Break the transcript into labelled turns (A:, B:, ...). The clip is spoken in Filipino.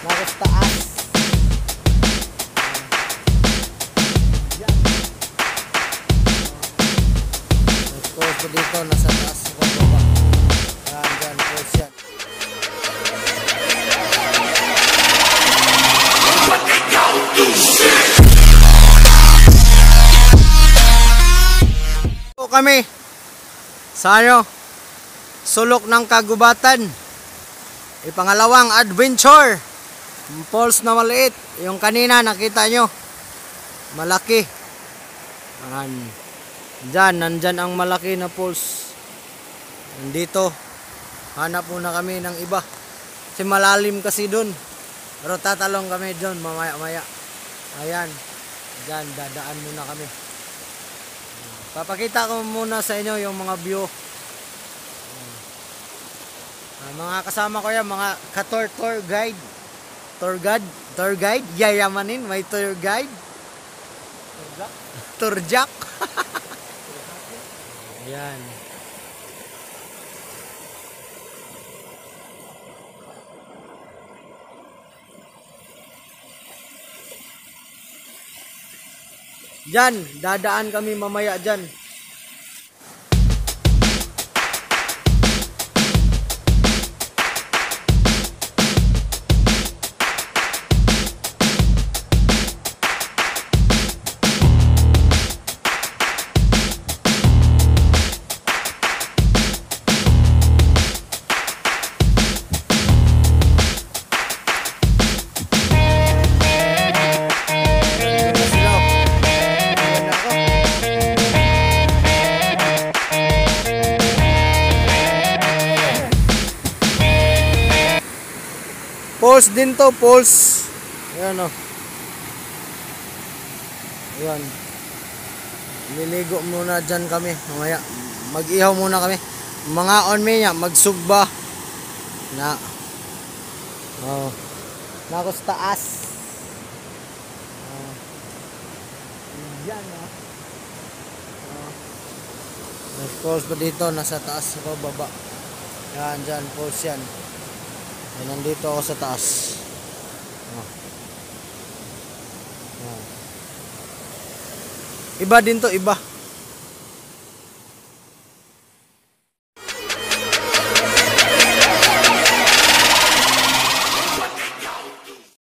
A: Nasa taas. Yan. Tapos dito, nasa taas. Baba. Yan, dyan. Tapos yan. So kami sa sulok ng kagubatan. Ipangalawang adventure. Falls na maliit. Yung kanina nakita nyo. Malaki. Nandyan ang malaki na falls. Nandito. Hanap muna kami ng iba. Kasi malalim kasi dun. Pero tatalong kami dun mamaya-maya. Ayan. Dyan, dadaan muna kami. Papakita ko muna sa inyo yung mga view. Mga kasama ko yan, mga tour guide. Tour guide, yayamanin, may tour guide. Tour jack. Ayan. Diyan, dadaan kami mamaya dyan. Falls din to, falls. Ayan o. Ayan. Liligo muna dyan kami. Mamaya, mag-ihaw muna kami. Mga on me niya, magsugba. Na. Oh. Nakos taas. Yan o. Falls pa dito, nasa taas ako, baba. Yan, dyan, falls yan. Ay, nandito ako sa taas. Iba din to, iba.